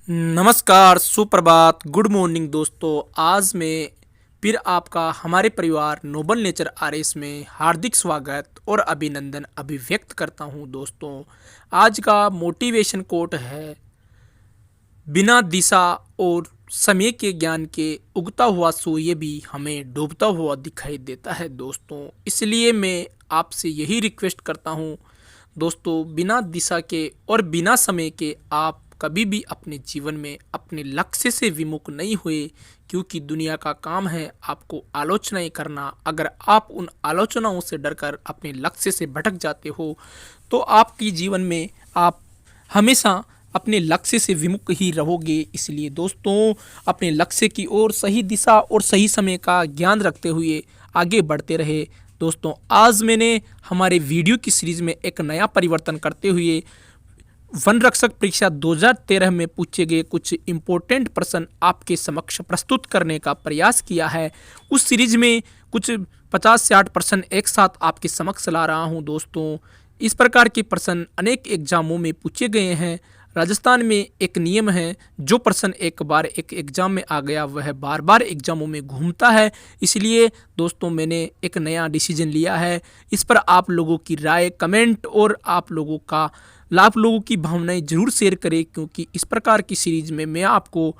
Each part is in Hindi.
नमस्कार, सुप्रभात, गुड मॉर्निंग दोस्तों। आज मैं फिर आपका हमारे परिवार नोबल नेचर आरएस में हार्दिक स्वागत और अभिनंदन अभिव्यक्त करता हूं दोस्तों। आज का मोटिवेशन कोट है, बिना दिशा और समय के ज्ञान के उगता हुआ सूर्य भी हमें डूबता हुआ दिखाई देता है दोस्तों। इसलिए मैं आपसे यही रिक्वेस्ट करता हूं दोस्तों, बिना दिशा के और बिना समय के आप कभी भी अपने जीवन में अपने लक्ष्य से विमुख नहीं हुए, क्योंकि दुनिया का काम है आपको आलोचनाएं करना। अगर आप उन आलोचनाओं से डरकर अपने लक्ष्य से भटक जाते हो तो आपकी जीवन में आप हमेशा अपने लक्ष्य से विमुख ही रहोगे। इसलिए दोस्तों, अपने लक्ष्य की ओर सही दिशा और सही समय का ज्ञान रखते हुए आगे बढ़ते रहे। दोस्तों, आज मैंने हमारे वीडियो की सीरीज में एक नया परिवर्तन करते हुए वन रक्षक परीक्षा 2013 में पूछे गए कुछ इम्पोर्टेंट प्रश्न आपके समक्ष प्रस्तुत करने का प्रयास किया है। उस सीरीज में कुछ 50 से 60 प्रश्न एक साथ आपके समक्ष ला रहा हूं दोस्तों। इस प्रकार के प्रश्न अनेक एग्जामों में पूछे गए हैं। राजस्थान में एक नियम है, जो प्रश्न एक बार एक एग्जाम में आ गया वह बार बार एग्जामों में घूमता है। इसलिए दोस्तों, मैंने एक नया डिसीजन लिया है। इस पर आप लोगों की राय, कमेंट और आप लोगों की भावनाएं जरूर शेयर करें, क्योंकि इस प्रकार की सीरीज में मैं आपको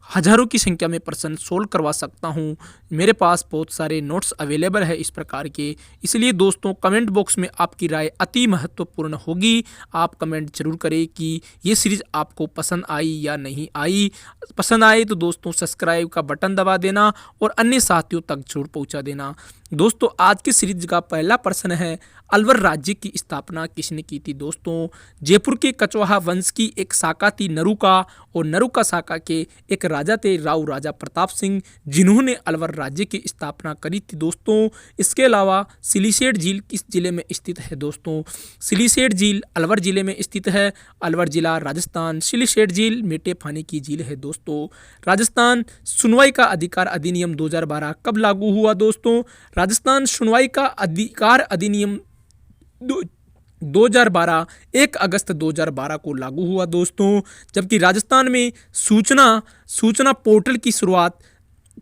हजारों की संख्या में प्रश्न सोल्व करवा सकता हूं। मेरे पास बहुत सारे नोट्स अवेलेबल है इस प्रकार के। इसलिए दोस्तों, कमेंट बॉक्स में आपकी राय अति महत्वपूर्ण होगी। आप कमेंट जरूर करें कि ये सीरीज आपको पसंद आई या नहीं आई। पसंद आए तो दोस्तों सब्सक्राइब का बटन दबा देना और अन्य साथियों तक जरूर पहुंचा देना। दोस्तों, आज की सीरीज का पहला प्रश्न है, अलवर राज्य की स्थापना किसने की थी। दोस्तों, जयपुर के कछवाहा वंश की एक शाखा थी नरुका, और नरुका शाखा के एक राजा थे राव राजा प्रताप सिंह, जिन्होंने अलवर राज्य की स्थापना करी थी दोस्तों। इसके अलावा सिलीसेट झील किस जिले में स्थित है। दोस्तों, सिलीसेट झील अलवर जिले में स्थित है। अलवर जिला राजस्थान। सिलीसेट झील मीठे पानी की झील है दोस्तों। राजस्थान सुनवाई का अधिकार अधिनियम 2012 कब लागू हुआ। दोस्तों, राजस्थान सुनवाई का अधिकार अधिनियम 2012 1 अगस्त 2012 को लागू हुआ दोस्तों। जबकि राजस्थान में सूचना पोर्टल की शुरुआत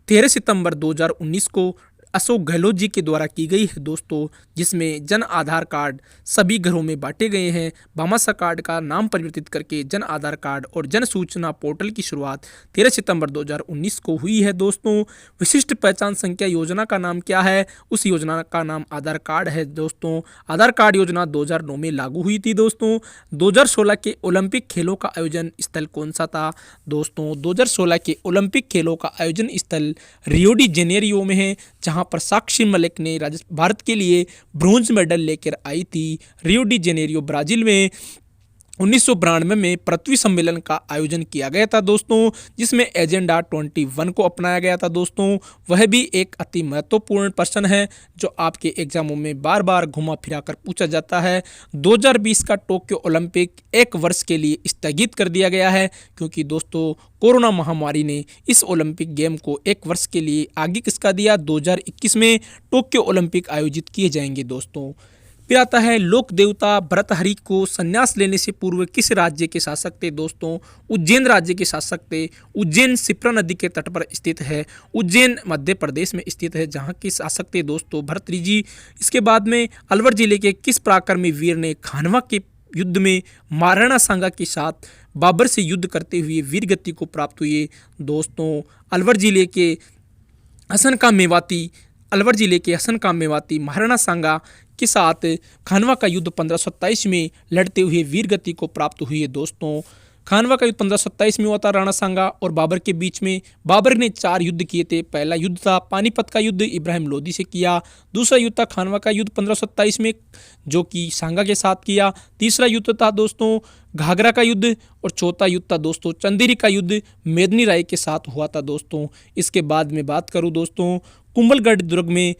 13 सितंबर 2019 को अशोक गहलोत जी के द्वारा की गई है दोस्तों, जिसमें जन आधार कार्ड सभी घरों में बांटे गए हैं। भामाशाह कार्ड का नाम परिवर्तित करके जन आधार कार्ड और जन सूचना पोर्टल की शुरुआत 13 सितंबर 2019 को हुई है दोस्तों। विशिष्ट पहचान संख्या योजना का नाम क्या है। उस योजना का नाम आधार कार्ड है दोस्तों। आधार कार्ड योजना 2009 में लागू हुई थी दोस्तों। 2016 के ओलंपिक खेलों का आयोजन स्थल कौन सा था। दोस्तों, 2016 के ओलंपिक खेलों का आयोजन स्थल रियो डी जेनेरियो में है, जहां पर साक्षी मलिक ने भारत के लिए ब्रॉन्ज मेडल लेकर आई थी। रियो डी जेनेरियो ब्राजील में 1992 में पृथ्वी सम्मेलन का आयोजन किया गया था दोस्तों, जिसमें एजेंडा 21 को अपनाया गया था दोस्तों। वह भी एक अति महत्वपूर्ण प्रश्न है जो आपके एग्जामों में बार बार घुमा फिरा कर पूछा जाता है। 2020 का टोक्यो ओलंपिक 1 वर्ष के लिए स्थगित कर दिया गया है, क्योंकि दोस्तों कोरोना महामारी ने इस ओलंपिक गेम को 1 वर्ष के लिए आगे खिसका दिया। 2021 में टोक्यो ओलंपिक आयोजित किए जाएंगे दोस्तों। फिर आता है, लोक देवता भर्तृहरि को संन्यास लेने से पूर्व किस राज्य के शासक थे। दोस्तों, उज्जैन राज्य के शासक थे। उज्जैन शिप्रा नदी के तट पर स्थित है। उज्जैन मध्य प्रदेश में स्थित है, जहाँ के शासक थे दोस्तों भर्तृहरि जी। इसके बाद में अलवर जिले के किस पराक्रमी वीर ने खानवा के युद्ध में महाराणा सांगा के साथ बाबर से युद्ध करते हुए वीर गति को प्राप्त हुए। दोस्तों, अलवर जिले के हसन का मेवाती महाराणा सांगा के साथ खानवा का युद्ध 1527 में लड़ते हुए वीर गति को प्राप्त हुई है दोस्तों। खानवा का युद्ध 1527 में हुआ था राणा सांगा और बाबर के बीच में। बाबर ने 4 युद्ध किए थे। पहला युद्ध था पानीपत का युद्ध, इब्राहिम लोदी से किया। दूसरा युद्ध था खानवा का युद्ध 1527 में, जो कि सांगा के साथ किया। तीसरा युद्ध था दोस्तों घाघरा का युद्ध, और चौथा युद्ध था दोस्तों चंदेरी का युद्ध, मेदिनी राय के साथ हुआ था दोस्तों। इसके बाद में बात करूँ दोस्तों, कुंभलगढ़ दुर्ग में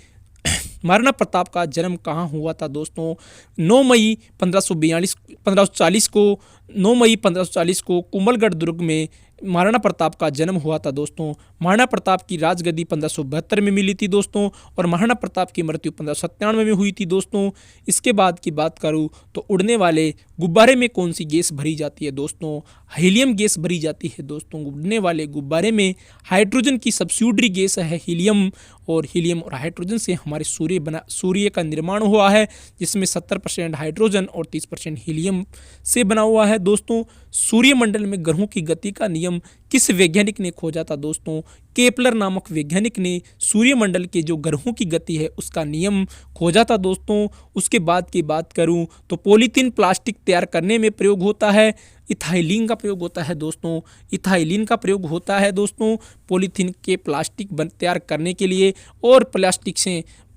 महाराणा प्रताप का जन्म कहाँ हुआ था। दोस्तों, 9 मई 1540 को 9 मई 1540 को कुंभलगढ़ दुर्ग में महाराणा प्रताप का जन्म हुआ था दोस्तों। महाराणा प्रताप की राजगद्दी 1572 में मिली थी दोस्तों, और महाराणा प्रताप की मृत्यु 1597 में हुई थी दोस्तों। इसके बाद की बात करूँ तो उड़ने वाले गुब्बारे में कौन सी गैस भरी जाती है दोस्तों? हीलियम गैस भरी जाती है दोस्तों। उड़ने वाले गुब्बारे में हाइड्रोजन की सब्सिड्यूटरी गैस है हीलियम, और हीलियम और हाइड्रोजन से हमारे सूर्य का निर्माण हुआ है, जिसमें 70% हाइड्रोजन और 30% हीलियम से बना हुआ है दोस्तों। सूर्यमंडल में ग्रहों की गति का नियम किस वैज्ञानिक ने खोजा था दोस्तों? केपलर नामक वैज्ञानिक ने सूर्यमंडल के जो ग्रहों की गति है उसका नियम खोजा था दोस्तों। उसके बाद की बात करूं तो पॉलीथीन प्लास्टिक तैयार करने में प्रयोग होता है, इथाइलिन का प्रयोग होता है दोस्तों। इथाइलिन का प्रयोग होता है दोस्तों पॉलीथीन के प्लास्टिक तैयार करने के लिए, और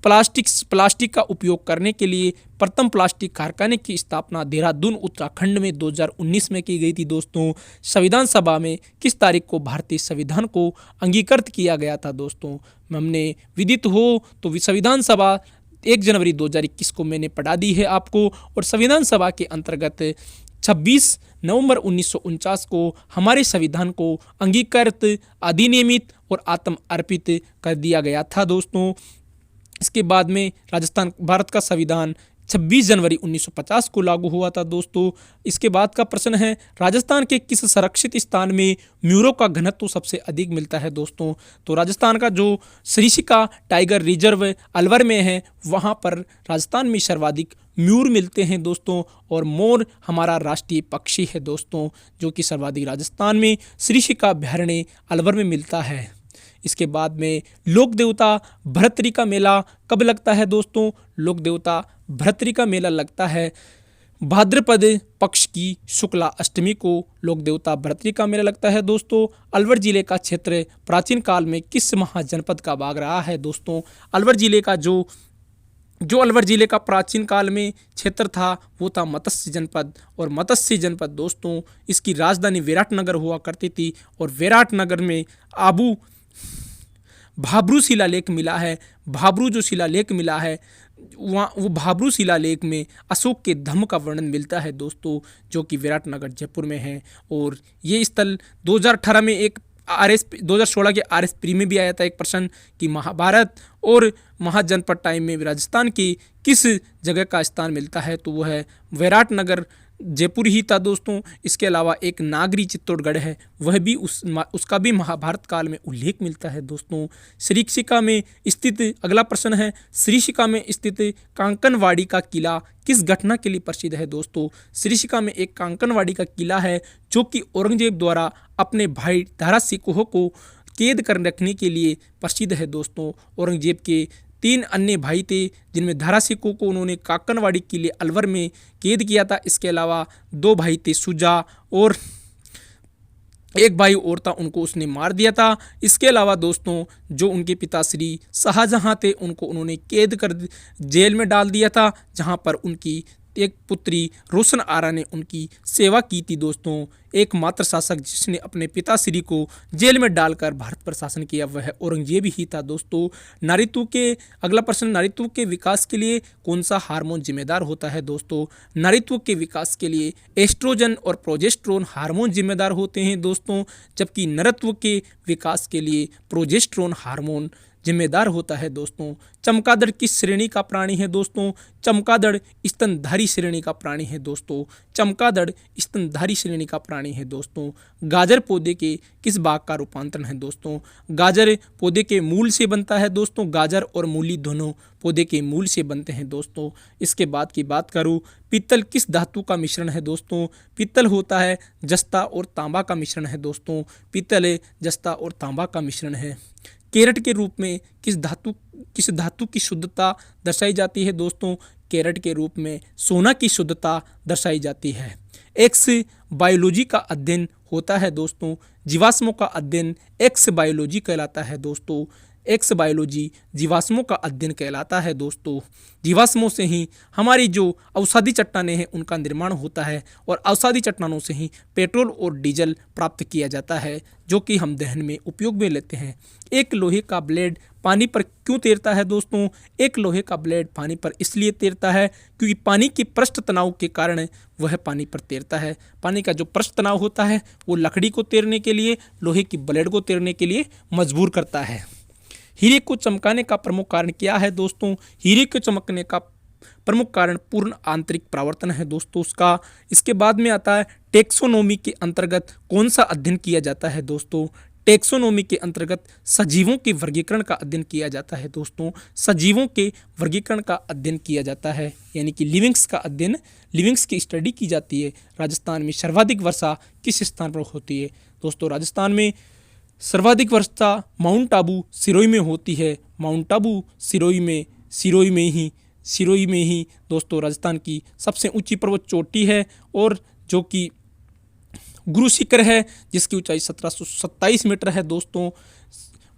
प्लास्टिक का उपयोग करने के लिए प्रथम प्लास्टिक कारखाने की स्थापना देहरादून उत्तराखंड में 2019 में की गई थी दोस्तों। संविधान सभा में किस तारीख को भारतीय संविधान को अंगीकृत किया गया था दोस्तों? हमने विदित हो तो संविधान सभा 1 जनवरी 2021 को मैंने पढ़ा दी है आपको, और संविधान सभा के अंतर्गत 26 नवंबर 1949 को हमारे संविधान को अंगीकृत, अधिनियमित और आत्म अर्पित कर दिया गया था दोस्तों। इसके बाद में भारत का संविधान 26 जनवरी 1950 को लागू हुआ था दोस्तों। इसके बाद का प्रश्न है, राजस्थान के किस संरक्षित स्थान में म्यूरों का घनत्व सबसे अधिक मिलता है दोस्तों? तो राजस्थान का जो सरिस्का टाइगर रिजर्व अलवर में है, वहाँ पर राजस्थान में सर्वाधिक म्यूर मिलते हैं दोस्तों, और मोर हमारा राष्ट्रीय पक्षी है दोस्तों, जो कि सर्वाधिक राजस्थान में सरिस्का अभयारण्य अलवर में मिलता है। इसके बाद में लोक देवता भर्तृहरि का मेला कब लगता है दोस्तों? लोक देवता भर्तृहरि का मेला लगता है भाद्रपद पक्ष की शुक्ला अष्टमी को लोक देवता भर्तृहरि का मेला लगता है दोस्तों। अलवर जिले का क्षेत्र प्राचीन काल में किस महाजनपद का भाग रहा है दोस्तों? अलवर जिले का जो अलवर जिले का प्राचीन काल में क्षेत्र था वो था मत्स्य जनपद, और मत्स्य जनपद दोस्तों इसकी राजधानी विराटनगर हुआ करती थी, और विराटनगर में भाब्रू शिलालेख मिला है। भाब्रू जो शिलालेख मिला है वहाँ, वो भाब्रू शिलालेख में अशोक के धम्म का वर्णन मिलता है दोस्तों, जो कि विराटनगर जयपुर में है। और ये स्थल 2018 में एक 2016 के RS प्री में भी आया था एक प्रश्न कि महाभारत और महाजनपद टाइम में राजस्थान की किस जगह का स्थान मिलता है, तो वो है विराटनगर जयपुर ही था दोस्तों। इसके अलावा एक नागरी चित्तौड़गढ़ है, वह भी उसका भी महाभारत काल में उल्लेख मिलता है दोस्तों। सरिस्का में स्थित अगला प्रश्न है, सरिस्का में स्थित कांकनवाड़ी का किला किस घटना के लिए प्रसिद्ध है दोस्तों? सरिस्का में एक कांकनवाड़ी का किला है जो कि औरंगजेब द्वारा अपने भाई दारा शिकोह को कैद कर रखने के लिए प्रसिद्ध है दोस्तों। औरंगजेब के 3 अन्य भाई थे, जिनमें दारा शिकोह को उन्होंने कांकनवाड़ी किले अलवर में कैद किया था। इसके अलावा 2 भाई थे शुजा, और एक भाई और था, उनको उसने मार दिया था। इसके अलावा दोस्तों जो उनके पिता श्री शाहजहां थे, उनको उन्होंने कैद कर जेल में डाल दिया था, जहां पर उनकी एक पुत्री रोशन आरा ने उनकी सेवा की थी दोस्तों। एकमात्र शासक जिसने अपने पिताश्री को जेल में डालकर भारत पर शासन किया वह औरंगजेब ही था दोस्तों। नारीत्व के अगला प्रश्न, नारीत्व के विकास के लिए कौन सा हार्मोन जिम्मेदार होता है दोस्तों? नारीत्व के विकास के लिए एस्ट्रोजन और प्रोजेस्टेरोन हार्मोन जिम्मेदार होते हैं दोस्तों, जबकि नरत्व के विकास के लिए प्रोजेस्टेरोन हार्मोन जिम्मेदार होता है दोस्तों। चमगादड़ किस श्रेणी का प्राणी है दोस्तों? चमगादड़ स्तनधारी श्रेणी का प्राणी है दोस्तों। चमगादड़ स्तनधारी श्रेणी का प्राणी है दोस्तों। गाजर पौधे के किस भाग का रूपांतरण है दोस्तों? गाजर पौधे के मूल से बनता है दोस्तों। गाजर और मूली दोनों पौधे के मूल से बनते हैं दोस्तों। इसके बाद की बात करूँ, पीतल किस धातु का मिश्रण है दोस्तों? पीतल होता है जस्ता और तांबा का मिश्रण है दोस्तों। पीतल जस्ता और तांबा का मिश्रण है। कैरेट के रूप में किस धातु की शुद्धता दर्शाई जाती है दोस्तों? कैरेट के रूप में सोना की शुद्धता दर्शाई जाती है। एक्स बायोलॉजी का अध्ययन होता है दोस्तों। जीवाश्मों का अध्ययन एक्स बायोलॉजी कहलाता है दोस्तों। एक्स बायोलॉजी जीवाश्मों का अध्ययन कहलाता है दोस्तों। जीवाश्मों से ही हमारी जो अवसादी चट्टानें हैं उनका निर्माण होता है और अवसादी चट्टानों से ही पेट्रोल और डीजल प्राप्त किया जाता है, जो कि हम दहन में उपयोग में लेते हैं। एक लोहे का ब्लेड पानी पर क्यों तैरता है दोस्तों? एक लोहे का ब्लेड पानी पर इसलिए तैरता है क्योंकि पानी के पृष्ठ तनाव के कारण वह पानी पर तैरता है। पानी का जो पृष्ठ तनाव होता है वो लकड़ी को तैरने के लिए, लोहे की ब्लेड को तैरने के लिए मजबूर करता है। हीरे को चमकाने का प्रमुख कारण क्या है दोस्तों? हीरे को चमकने का प्रमुख कारण पूर्ण आंतरिक परावर्तन है दोस्तों उसका। इसके बाद में आता है टेक्सोनोमी के अंतर्गत कौन सा अध्ययन किया जाता है दोस्तों? टेक्सोनोमी के अंतर्गत सजीवों के वर्गीकरण का अध्ययन किया जाता है दोस्तों। सजीवों के वर्गीकरण का अध्ययन किया जाता है, यानी कि लिविंग्स का अध्ययन, लिविंग्स की स्टडी की जाती है। राजस्थान में सर्वाधिक वर्षा किस स्थान पर होती है दोस्तों? राजस्थान में सर्वाधिक वर्षा माउंट आबू सिरोही में होती है। माउंट आबू सिरोही में ही दोस्तों राजस्थान की सबसे ऊंची पर्वत चोटी है, और जो कि गुरु शिखर है, जिसकी ऊंचाई 1727 मीटर है दोस्तों।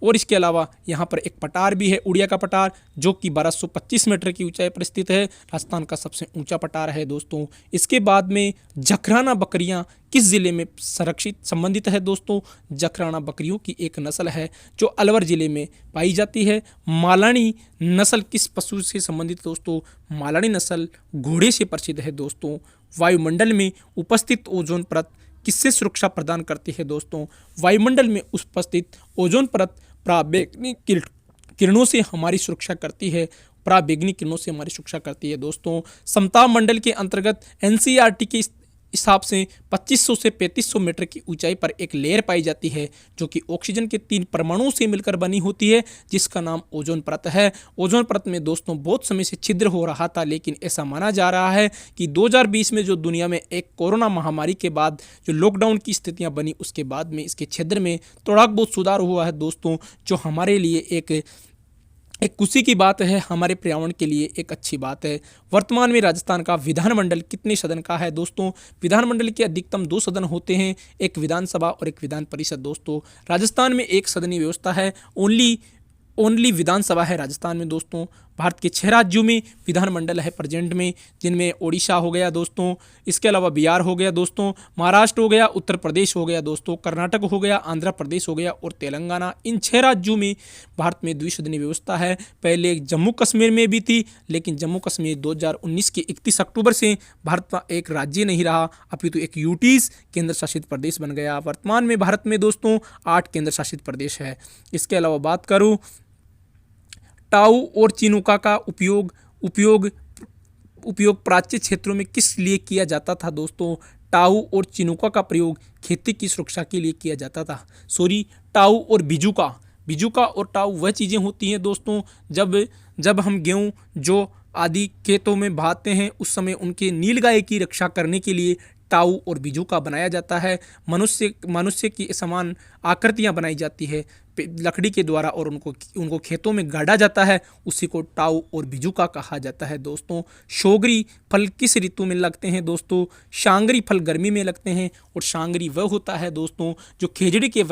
और इसके अलावा यहाँ पर एक पठार भी है, उड़िया का पठार, जो कि 1225 मीटर की ऊंचाई पर स्थित है। राजस्थान का सबसे ऊंचा पठार है दोस्तों। इसके बाद में जखराना बकरियाँ किस ज़िले में संबंधित है दोस्तों? जखराना बकरियों की एक नस्ल है जो अलवर ज़िले में पाई जाती है। मालानी नस्ल किस पशु से संबंधित दोस्तों? मालानी नस्ल घोड़े से प्रसिद्ध है दोस्तों। वायुमंडल में उपस्थित ओजोन परत किससे सुरक्षा प्रदान करती है दोस्तों? वायुमंडल में उपस्थित ओजोन परत पराबैंगनी किरणों से हमारी सुरक्षा करती है। पराबैंगनी किरणों से हमारी सुरक्षा करती है दोस्तों। समताप मंडल के अंतर्गत एनसीईआरटी के हिसाब से 2500 से 3500 मीटर की ऊंचाई पर एक लेयर पाई जाती है, जो कि ऑक्सीजन के 3 परमाणुओं से मिलकर बनी होती है, जिसका नाम ओजोन परत है। ओजोन परत में दोस्तों बहुत समय से छिद्र हो रहा था, लेकिन ऐसा माना जा रहा है कि 2020 में जो दुनिया में एक कोरोना महामारी के बाद जो लॉकडाउन की स्थितियां बनी, उसके बाद में इसके छिद्र में थोड़ा बहुत सुधार हुआ है दोस्तों, जो हमारे लिए एक खुशी की बात है, हमारे पर्यावरण के लिए एक अच्छी बात है। वर्तमान में राजस्थान का विधानमंडल कितने सदन का है दोस्तों? विधानमंडल के अधिकतम 2 सदन होते हैं, एक विधानसभा और एक विधान परिषद दोस्तों। राजस्थान में एक सदनीय व्यवस्था है, ओनली विधानसभा है राजस्थान में दोस्तों। भारत के 6 राज्यों में विधानमंडल है प्रेजेंट में, जिनमें ओडिशा हो गया दोस्तों, इसके अलावा बिहार हो गया दोस्तों, महाराष्ट्र हो गया, उत्तर प्रदेश हो गया दोस्तों, कर्नाटक हो गया, आंध्र प्रदेश हो गया और तेलंगाना। इन 6 राज्यों में भारत में द्विसदनीय व्यवस्था है। पहले जम्मू कश्मीर में भी थी, लेकिन जम्मू कश्मीर 2019 के 31 अक्टूबर से भारत का एक राज्य नहीं रहा, अपितु एक यूटीज केंद्र शासित प्रदेश बन गया। वर्तमान में भारत में दोस्तों 8 केंद्र शासित प्रदेश है। इसके अलावा बात करूँ टाऊ और चिनुका का उपयोग प्राच्य क्षेत्रों में किस लिए किया जाता था दोस्तों? टाऊ और चिनुका का प्रयोग खेती की सुरक्षा के लिए किया जाता था। टाऊ और बिजुका और टाऊ वह चीज़ें होती हैं दोस्तों, जब हम गेहूँ जो आदि खेतों में बहाते हैं, उस समय उनके नीलगाय की रक्षा करने के लिए टाऊ और बिजुका बनाया जाता है। मनुष्य की समान आकृतियाँ बनाई जाती है लकड़ी के द्वारा और उनको खेतों में गाड़ा जाता है, उसी को टाऊ और बिजुका कहा जाता है दोस्तों। शोगरी फल किस ऋतु में लगते हैं दोस्तों? शांगरी फल गर्मी में लगते हैं, और शांगरी वह होता है दोस्तों जो खेजड़ी के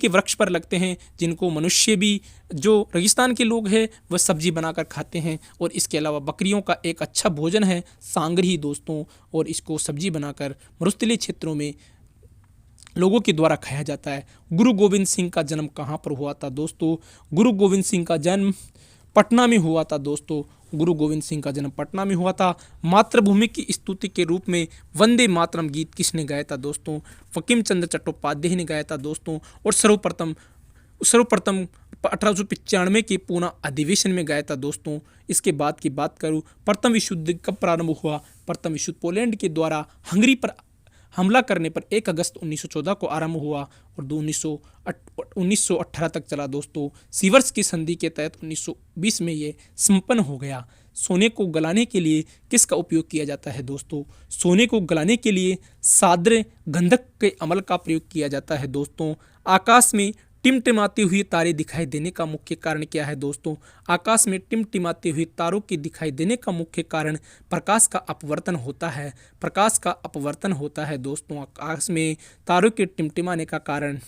वृक्ष पर लगते हैं, जिनको मनुष्य भी, जो रेगिस्तान के लोग हैं, वह सब्जी बनाकर खाते हैं। और इसके अलावा बकरियों का एक अच्छा भोजन है सांगरी दोस्तों, और इसको सब्जी बनाकर मरुस्थलीय क्षेत्रों में लोगों के द्वारा खाया जाता है। गुरु गोविंद सिंह का जन्म कहाँ पर हुआ था दोस्तों? गुरु गोविंद सिंह का जन्म पटना में हुआ था दोस्तों। गुरु गोविंद सिंह का जन्म पटना में हुआ था। मातृभूमि की स्तुति के रूप में वंदे मातरम गीत किसने गाया था दोस्तों? बंकिम चंद्र चट्टोपाध्याय ने गाया था दोस्तों। और सर्वप्रथम 1895 के पूना अधिवेशन में गाया था दोस्तों। इसके बाद की बात करूँ, प्रथम विश्व युद्ध कब प्रारंभ हुआ? प्रथम विश्व युद्ध पोलैंड के द्वारा हंगरी पर हमला करने पर 1 अगस्त 1914 को आरंभ हुआ और 1918 तक चला दोस्तों। सीवर्स की संधि के तहत 1920 में ये संपन्न हो गया। सोने को गलाने के लिए किसका उपयोग किया जाता है दोस्तों? सोने को गलाने के लिए साद्र गंधक के अमल का प्रयोग किया जाता है दोस्तों। आकाश में टिमटिमाते हुए तारे दिखाई देने का मुख्य कारण क्या है दोस्तों? आकाश में टिमटिमाते हुए तारों के दिखाई देने का मुख्य कारण प्रकाश का अपवर्तन होता है। प्रकाश का अपवर्तन होता है दोस्तों। आकाश में तारों के टिमटिमाने का कारण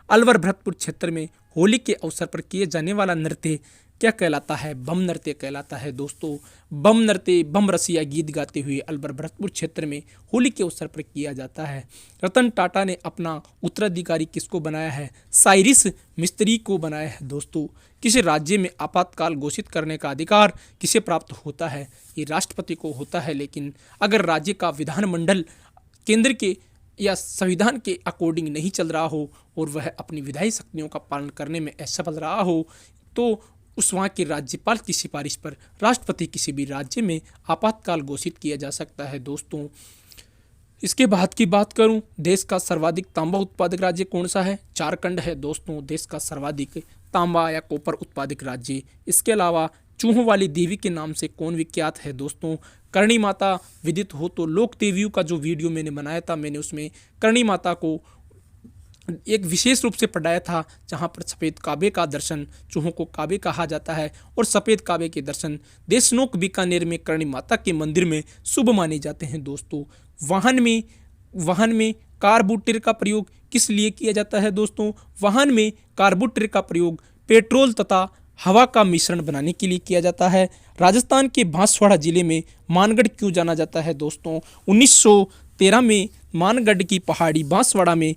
अलवर भरतपुर क्षेत्र में होली के अवसर पर किए जाने वाला नृत्य क्या कहलाता है? बम नृत्य कहलाता है दोस्तों। बम नृत्य बम रसिया गीत गाते हुए अलवर भरतपुर क्षेत्र में होली के अवसर पर किया जाता है। रतन टाटा ने अपना उत्तराधिकारी किसको बनाया है? साइरिस मिस्त्री को बनाया है दोस्तों। किस राज्य में आपातकाल घोषित करने का अधिकार किसे प्राप्त होता है? ये राष्ट्रपति को होता है, लेकिन अगर राज्य का विधानमंडल केंद्र के या संविधान के अकॉर्डिंग नहीं चल रहा हो और वह अपनी विधायी शक्तियों का पालन करने में असफल रहा हो, तो उस वहाँ के राज्यपाल की सिफारिश पर राष्ट्रपति किसी भी राज्य में आपातकाल घोषित किया जा सकता है दोस्तों। इसके बाद की बात करूं, देश का सर्वाधिक तांबा उत्पादक राज्य कौन सा है? झारखंड है दोस्तों, देश का सर्वाधिक तांबा या कॉपर उत्पादक राज्य। इसके अलावा चूहों वाली देवी के नाम से कौन विख्यात है दोस्तों? करणी माता। विदित हो तो लोक देवियों का जो वीडियो मैंने बनाया था, मैंने उसमें करणी माता को एक विशेष रूप से पढ़ाया था, जहां पर सफ़ेद काबे का दर्शन, चूहों को काबे कहा जाता है, और सफ़ेद काबे के दर्शन देशनोक बीकानेर में करणी माता के मंदिर में शुभ माने जाते हैं दोस्तों। वाहन में कार्बोरेटर का प्रयोग किस लिए किया जाता है दोस्तों? वाहन में कार्बोरेटर का प्रयोग पेट्रोल तथा हवा का मिश्रण बनाने के लिए किया जाता है। राजस्थान के बांसवाड़ा जिले में मानगढ़ क्यों जाना जाता है दोस्तों? 1913 में मानगढ़ की पहाड़ी बांसवाड़ा में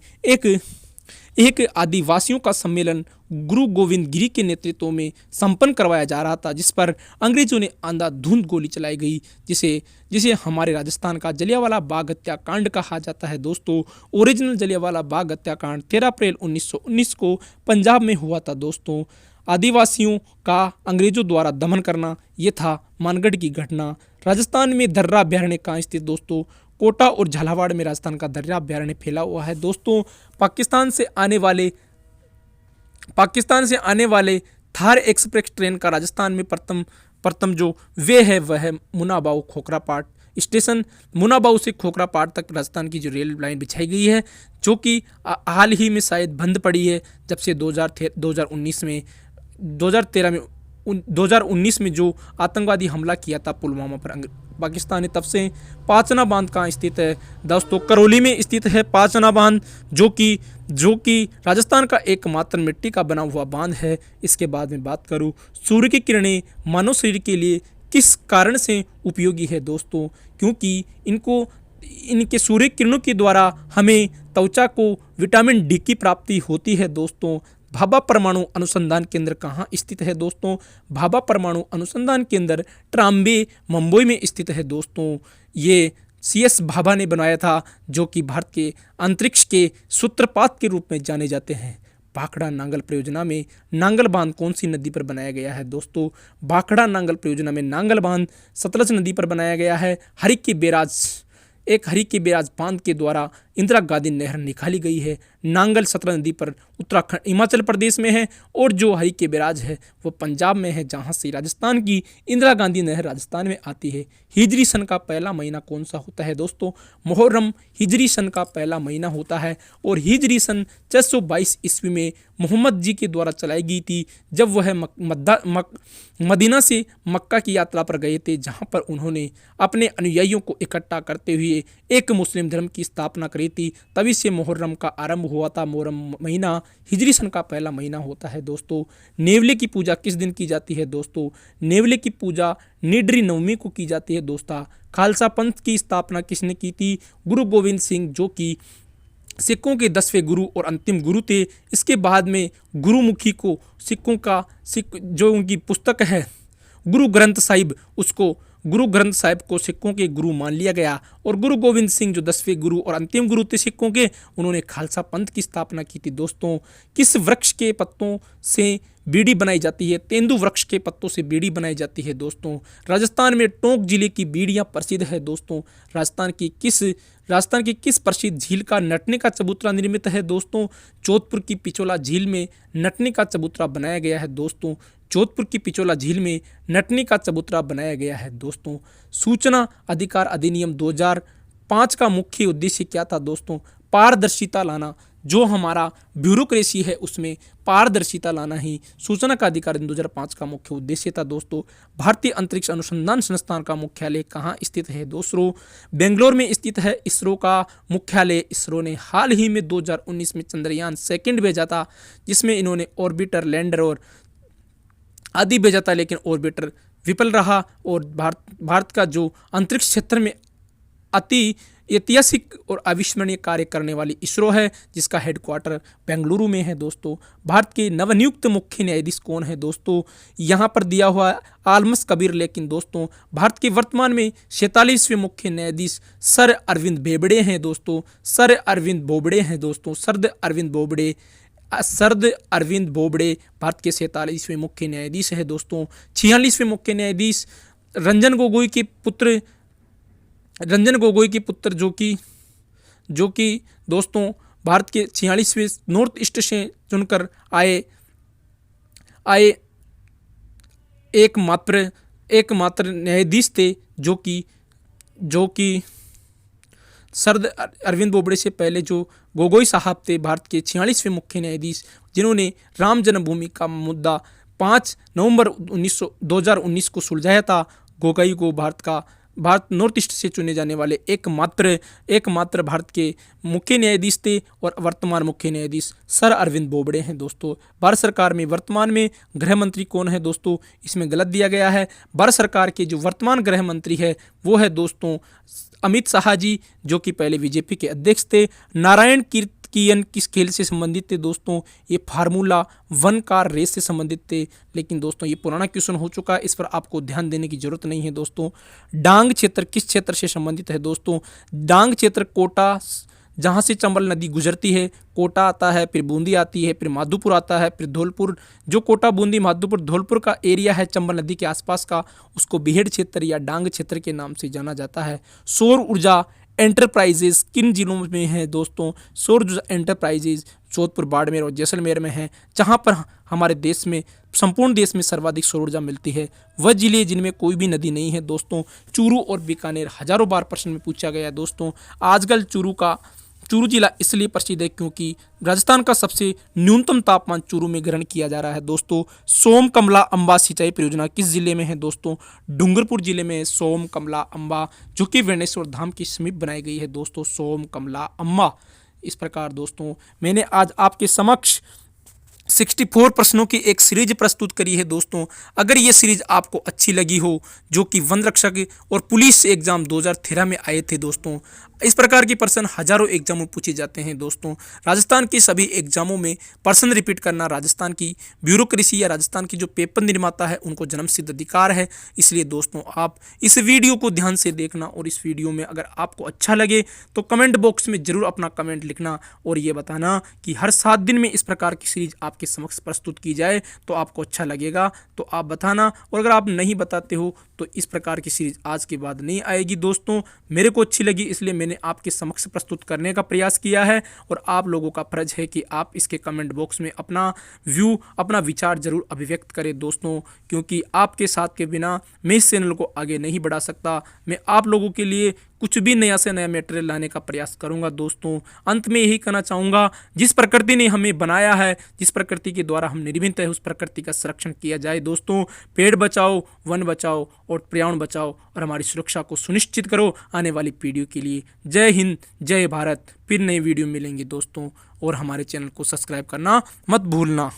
एक आदिवासियों का सम्मेलन गुरु गोविंद गिरी के नेतृत्व में संपन्न करवाया जा रहा था, जिस पर अंग्रेजों ने अंधाधुंध गोली चलाई गई, जिसे हमारे राजस्थान का जलियांवाला बाग हत्याकांड कहा जाता है दोस्तों। ओरिजिनल जलियांवाला बाग हत्याकांड 13 अप्रैल 1919 को पंजाब में हुआ था दोस्तों। आदिवासियों का अंग्रेजों द्वारा दमन करना, ये था मानगढ़ की घटना। राजस्थान में दर्रा अभ्यारण्य कहाँ स्थित दोस्तों? कोटा और झालावाड़ में राजस्थान का दर्रा अभ्यारण्य फैला हुआ है दोस्तों। पाकिस्तान से आने वाले थार एक्सप्रेस ट्रेन का राजस्थान में प्रथम जो वे है वह है मुनाबाव खोखरापाट स्टेशन। मुनाबाव से खोखरापाट तक राजस्थान की जो रेल लाइन बिछाई गई है, जो कि हाल ही में शायद बंद पड़ी है, जब से 2019 में जो आतंकवादी हमला किया था पुलवामा पर पाकिस्तान ने, तब से पाचना बांध कहाँ स्थित है दोस्तों? करौली में स्थित है पाचना बांध, जो कि राजस्थान का एकमात्र मिट्टी का बना हुआ बांध है। इसके बाद में बात करूँ, सूर्य की किरणें मानव शरीर के लिए किस कारण से उपयोगी है दोस्तों? क्योंकि इनके सूर्य किरणों के द्वारा हमें त्वचा को विटामिन डी की प्राप्ति होती है दोस्तों। भाभा परमाणु अनुसंधान केंद्र कहाँ स्थित है दोस्तों? भाभा परमाणु अनुसंधान केंद्र ट्राम्बे मुंबई में स्थित है दोस्तों। ये CS भाभा ने बनाया था, जो कि भारत के अंतरिक्ष के सूत्रपात के रूप में जाने जाते हैं। भाखड़ा नांगल परियोजना में नांगल बांध कौन सी नदी पर बनाया गया है दोस्तों? भाखड़ा नांगल परियोजना में नांगल बांध सतलज नदी पर बनाया गया है। हरि के बैराज बांध के द्वारा इंदिरा गांधी नहर निकाली गई है। नांगल सतलज नदी पर उत्तराखंड हिमाचल प्रदेश में है, और जो हरि के बैराज है वो पंजाब में है, जहां से राजस्थान की इंदिरा गांधी नहर राजस्थान में आती है। हिजरी सन का पहला महीना कौन सा होता है दोस्तों? मुहर्रम हिजरी सन का पहला महीना होता है, और हिजरी सन 622 ईस्वी में मोहम्मद जी के द्वारा चलाई गई थी, जब वह मदीना से मक्का की यात्रा पर गए थे, जहां पर उन्होंने अपने अनुयायियों को इकट्ठा करते हुए एक मुस्लिम धर्म की स्थापना करी थी। तभी से मुहर्रम का आरंभ हुआ था। मुहर्रम महीना हिजरी सन का पहला महीना होता है दोस्तों। नेवले की पूजा किस दिन की जाती है दोस्तों? नेवले की पूजा निडरी नवमी को की जाती है दोस्तों। खालसा पंथ की स्थापना किसने की थी? गुरु गोविंद सिंह, जो कि सिखों के 10वें गुरु और अंतिम गुरु थे। इसके बाद में गुरुमुखी को जो उनकी पुस्तक है गुरु ग्रंथ साहिब को सिखों के गुरु मान लिया गया, और गुरु गोविंद सिंह जो 10वें गुरु और अंतिम गुरु थे सिखों के, उन्होंने खालसा पंथ की स्थापना की थी दोस्तों। किस वृक्ष के पत्तों से बीड़ी बनाई जाती है? तेंदु वृक्ष के पत्तों से बीड़ी बनाई जाती है दोस्तों। राजस्थान में टोंक जिले की बीड़ियां प्रसिद्ध है दोस्तों। राजस्थान की किस प्रसिद्ध झील का नटने का चबूतरा निर्मित है दोस्तों? जोधपुर की पिछोला झील में नटने का चबूतरा बनाया गया है दोस्तों। जोधपुर की पिछोला झील में नटने का चबूतरा बनाया गया है दोस्तों। सूचना अधिकार अधिनियम 2005 का मुख्य उद्देश्य क्या था दोस्तों? पारदर्शिता लाना, जो हमारा ब्यूरोक्रेसी है उसमें पारदर्शिता लाना ही सूचना का अधिकार 2005 का मुख्य उद्देश्य था दोस्तों। भारतीय अंतरिक्ष अनुसंधान संस्थान का मुख्यालय कहाँ स्थित है दोस्तों? बेंगलोर में स्थित है इसरो का मुख्यालय। इसरो ने हाल ही में 2019 में चंद्रयान सेकंड भेजा था, जिसमें इन्होंने ऑर्बिटर, लैंडर और आदि भेजा था, लेकिन ऑर्बिटर विफल रहा। और भारत का जो अंतरिक्ष क्षेत्र में अति ऐतिहासिक और अविस्मरणीय कार्य करने वाली इसरो है, जिसका हेडक्वार्टर बेंगलुरु में है दोस्तों। भारत के नवनियुक्त मुख्य न्यायाधीश कौन है दोस्तों? यहाँ पर दिया हुआ आलमस कबीर, लेकिन दोस्तों भारत के वर्तमान में 47वें मुख्य न्यायाधीश सर अरविंद बोबड़े हैं दोस्तों। सर अरविंद बोबड़े हैं दोस्तों। सरद अरविंद बोबड़े भारत के 47वें मुख्य न्यायाधीश है दोस्तों। 46वें मुख्य न्यायाधीश रंजन गोगोई के पुत्र जो कि दोस्तों भारत के 46वें नॉर्थ ईस्ट से चुनकर आए एकमात्र न्यायाधीश थे, जो कि सरद अरविंद बोबड़े से पहले जो गोगोई साहब थे, भारत के 46वें मुख्य न्यायाधीश, जिन्होंने राम जन्मभूमि का मुद्दा 5 नवंबर 2019 को सुलझाया था। गोगोई को भारत नॉर्थ ईस्ट से चुने जाने वाले एकमात्र भारत के मुख्य न्यायाधीश थे, और वर्तमान मुख्य न्यायाधीश सर अरविंद बोबड़े हैं दोस्तों। भारत सरकार में वर्तमान में गृह मंत्री कौन है दोस्तों? इसमें गलत दिया गया है। भारत सरकार के जो वर्तमान गृह मंत्री है वो है दोस्तों अमित शाह जी, जो कि पहले बीजेपी के अध्यक्ष थे। नारायण कीर्तियन किस खेल से संबंधित थे दोस्तों? ये फार्मूला 1 कार रेस से संबंधित थे, लेकिन दोस्तों ये पुराना क्वेश्चन हो चुका है, इस पर आपको ध्यान देने की जरूरत नहीं है दोस्तों। डांग क्षेत्र किस क्षेत्र से संबंधित है दोस्तों? डांग क्षेत्र कोटा, जहाँ से चंबल नदी गुजरती है, कोटा आता है, फिर बूंदी आती है, फिर माधोपुर आता है, फिर धौलपुर। जो कोटा, बूंदी, माधोपुर, धौलपुर का एरिया है चंबल नदी के आसपास का, उसको बिहेड़ क्षेत्र या डांग क्षेत्र के नाम से जाना जाता है। सौर ऊर्जा एंटरप्राइजेज किन जिलों में है दोस्तों? सौर ऊर्जा एंटरप्राइजेज जोधपुर, बाड़मेर और जैसलमेर में है। जहाँ पर हमारे देश में, संपूर्ण देश में सर्वाधिक सौर ऊर्जा मिलती है वह जिले जिनमें कोई भी नदी नहीं है दोस्तों, चूरू और बीकानेर। हजारों बार प्रश्न में पूछा गया है दोस्तों। आजकल चूरू जिला इसलिए प्रसिद्ध है क्योंकि राजस्थान का सबसे न्यूनतम तापमान चूरू में ग्रहण किया जा रहा है दोस्तों। सोम कमला अम्बा सिंचाई परियोजना किस जिले में है दोस्तों? डूंगरपुर जिले में सोम कमला अम्बा, जो कि वेणेश्वर धाम के समीप बनाई गई है दोस्तों, सोम कमला अम्बा। इस प्रकार दोस्तों मैंने आज आपके समक्ष 64 प्रश्नों की एक सीरीज प्रस्तुत करी है दोस्तों। अगर ये सीरीज आपको अच्छी लगी हो, जो कि वन रक्षक और पुलिस एग्जाम 2013 में आए थे दोस्तों, इस प्रकार के प्रश्न हजारों एग्जामों में पूछे जाते हैं दोस्तों। राजस्थान के सभी एग्जामों में प्रश्न रिपीट करना राजस्थान की ब्यूरोक्रेसी या राजस्थान की जो पेपर निर्माता है उनको जन्मसिद्ध अधिकार है। इसलिए दोस्तों आप इस वीडियो को ध्यान से देखना, और इस वीडियो में अगर आपको अच्छा लगे तो कमेंट बॉक्स में जरूर अपना कमेंट लिखना, और ये बताना कि हर 7 दिन में इस प्रकार की सीरीज आपके समक्ष प्रस्तुत की जाए तो आपको अच्छा लगेगा, तो आप बताना। और अगर आप नहीं बताते हो तो इस प्रकार की सीरीज आज के बाद नहीं आएगी दोस्तों। मेरे को अच्छी लगी इसलिए मैंने आपके समक्ष प्रस्तुत करने का प्रयास किया है, और आप लोगों का फर्ज है कि आप इसके कमेंट बॉक्स में अपना व्यू, अपना विचार जरूर अभिव्यक्त करें दोस्तों, क्योंकि आपके साथ के बिना मैं इस चैनल को आगे नहीं बढ़ा सकता। मैं आप लोगों के लिए कुछ भी नया से नया मटेरियल लाने का प्रयास करूंगा दोस्तों। अंत में यही कहना चाहूँगा, जिस प्रकृति ने हमें बनाया है, जिस प्रकृति के द्वारा हम निर्मित है, उस प्रकृति का संरक्षण किया जाए दोस्तों। पेड़ बचाओ, वन बचाओ और पर्यावरण बचाओ, और हमारी सुरक्षा को सुनिश्चित करो आने वाली पीढ़ियों के लिए। जय हिंद, जय भारत। फिर नई वीडियो मिलेंगे दोस्तों, और हमारे चैनल को सब्सक्राइब करना मत भूलना।